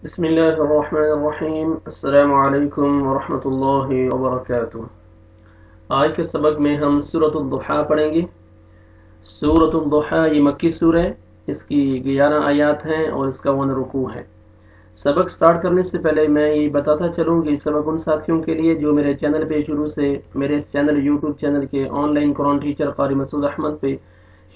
بسم اللہ الرحمن الرحیم۔ السلام علیکم ورحمۃ اللہ وبرکاتہ۔ آج کے سبق میں ہم سورۃ الضحیٰ پڑھیں گے۔ سورۃ الضحیٰ یہ مکی سورہ ہے، اس کی 11 آیات ہیں اور اس کا 1 رکوع ہے۔ سبق سٹارٹ کرنے سے پہلے میں یہ بتاتا چلوں کہ سبق ان ساتھیوں کے لیے جو میرے چینل پہ شروع سے میرے اس چینل یوٹیوب چینل کے آن لائن قرآن ٹیچر قاری مسعود احمد پہ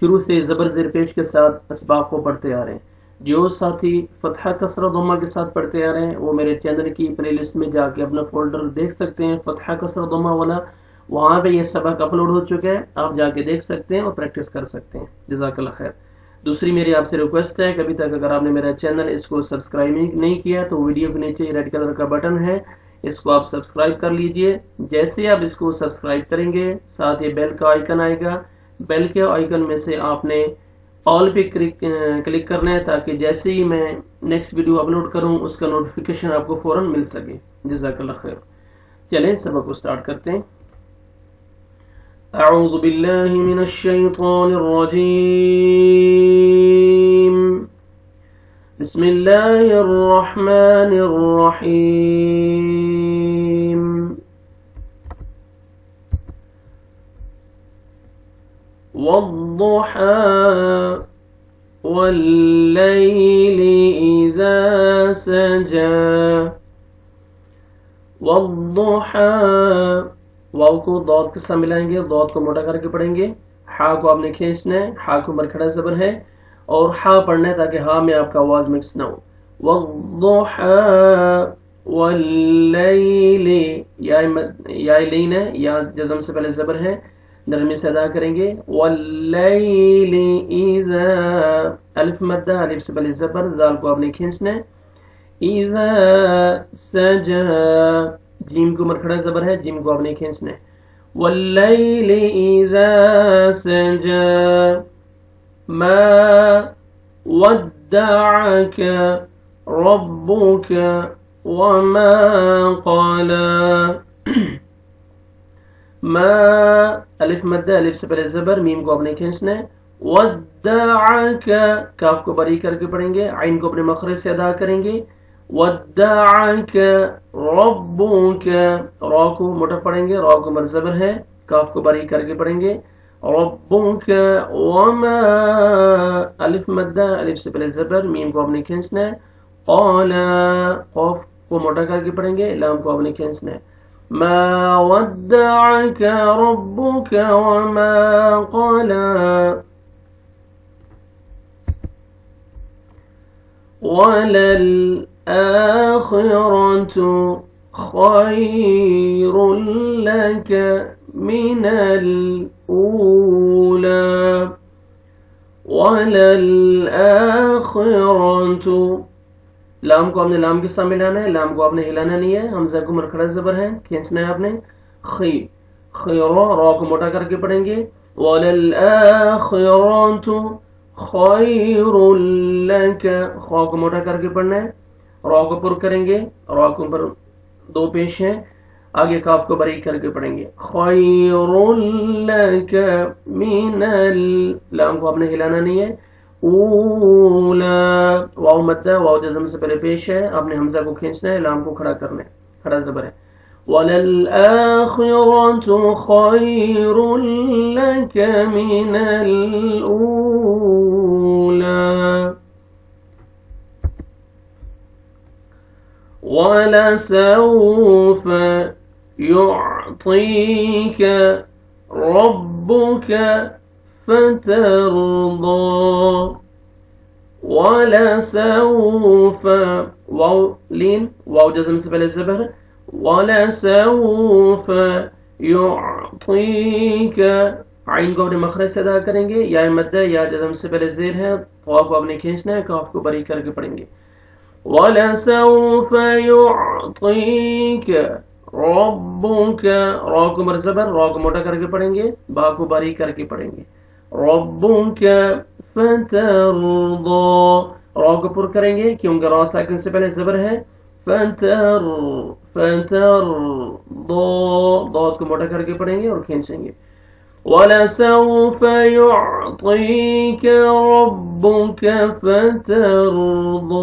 شروع سے زبر زیر پیش کے ساتھ اسباق کو پڑھتے آ رہے ہیں۔ جو ساتھی فتحہ کسرہ و ضمہ کے ساتھ پڑھتے آ رہے ہیں وہ میرے چینل کی پلے لسٹ میں جا کے اپنا فولڈر دیکھ سکتے ہیں، فتحہ کسرہ و ضمہ والا، وہاں پہ یہ سبق اپلوڈ ہو چکا ہے، آپ جا کے دیکھ سکتے ہیں اور پریکٹس کر سکتے ہیں۔ جزاک اللہ خیر۔ دوسری میری آپ سے ریکویسٹ ہے کہ ابھی تک اگر آپ نے میرا چینل اس کو سبسکرائب نہیں کیا تو ویڈیو کے نیچے ریڈ کلر کا بٹن ہے، اس کو آپ سبسکرائب کر لیجئے۔ جیسے آپ اس کو سبسکرائب کریں گے ساتھ یہ بیل کا آئیکن آئے گا، بیل کے آئیکن میں سے آپ نے آل پہ کلک کرنا ہے تاکہ جیسے ہی میں نیکسٹ ویڈیو اپلوڈ کروں اس کا نوٹیفیکیشن آپ کو فوراً مل سکے۔ جزاک اللہ خیر۔ چلیں سبق کو سٹارٹ کرتے ہیں۔ اعوذ باللہ من الشیطان الرجیم، بسم اللہ الرحمن الرحیم۔ والضحى والليل إذا سجى۔ والضحى واو کو ضاد کے ساتھ ملائیں گے، ضاد کو موٹا کر کے پڑھیں گے، ہا کو آپ نے کھینچنا ہے، ہا کو مرکھڑا زبر ہے اور ہا پڑھنا ہے تاکہ ہا میں آپ کا آواز مکس نہ ہو۔ والضحى والليل، یا لین ہے، یا جزم سے پہلے زبر ہے، نرمی سے ادا کریں گے۔ واللیل اذا، الف مدہ، الف سے پہلے زبر، ذال کو آپ نے کھینچنا ہے۔ اذا سجا، جیم کو مرکھڑا زبر ہے، جیم کو آپ نے کھینچنا ہے۔ واللیل اذا سجا ما ودعك ربك وما قلى۔ ما، الف مدہ، الف سے پہلے زبر، میم کو اپنے کھینچنا ہے۔ ودعک، کاف کو بری کر کے پڑھیں گے، عین کو اپنے مخرج سے ادا کریں گے۔ ودعک ربک، را کو موٹا پڑھیں گے، را کو مر زبر ہے، کاف کو بری کر کے پڑھیں گے۔ ربک وما، الف مدہ، الف سے پہلے زبر، میم کو اپنے کھینچنا ہے۔ قال، قاف کو موٹا کر کے پڑھیں گے، لام کو اپنے کھینچنا ہے۔ ما ودعك ربك وما قلى وللآخرة خير لك من الأولى وللآخرة، لام کو آپ نے لام کے ساتھ ملانا ہے، لام کو آپ نے ہلانا نہیں ہے، حمزہ کو مرکھڑا زبر ہے، کھینچنا ہے آپ نے۔ خی، خیرا، را کو موٹا کر کے پڑھیں گے۔ وَلَلْآخِرَةُ خَيْرٌ لَكَ، خا کو موٹا کر کے پڑھنا ہے، را کو پر کریں گے، را کو پر دو پیش ہیں، آگے کاف کو بریک کر کے پڑھیں گے۔ خَيْرٌ لَكَ مِنَ، لام کو آپ نے ہلانا نہیں ہے۔ اولا، واو مدہ، واو جزم سے پہلے پیش ہے، آپ نے حمزہ کو کھینچنا ہے، لام کو کھڑا کرنا ہے، کھڑا زبر ہے۔ وَلَلْآخِرَةُ خَيْرٌ لَكَ مِنَ الْأُولَى وَلَسَوْفَ يُعْطِيكَ رَبُّكَ فترضى ولسوف، واو لین، واو جزم سے پہلے زبر، ولسوف يعطيك، عین کو اپنے مخرج سے ادا کریں گے، یا مدہ، یا جزم سے پہلے زیر ہے، واو کو آپ نے کھینچنا ہے، کاف کو بری کر کے پڑھیں گے۔ ولسوف يعطيك ربك، را کو مر زبر، را کو موٹا کر کے پڑھیں گے، با کو بری کر کے پڑھیں گے۔ ربک فترضى، را کو پر کریں گے کیونکہ را ساکن سے پہلے زبر ہے۔ فترضى، ضاد کو موٹا کر کے پڑھیں گے اور کھینچیں گے۔ وَلَسَوْفَ يُعْطِيكَ رَبُّكَ فَتَرْضَى.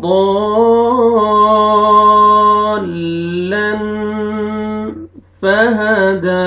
ضالًا فهدى,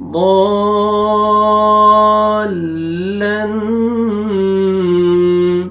ضالًا,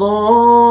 ضالًا,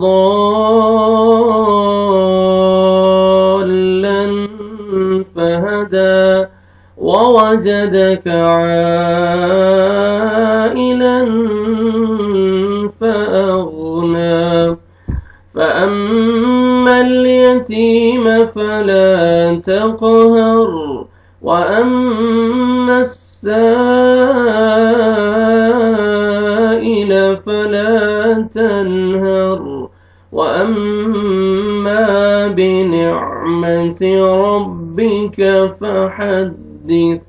ضالًا فهدى ووجدك عائلا فأغنى فأما اليتيم فلا تقهر وأما السائل فلا تنهر وأما بنعمة ربك فحدث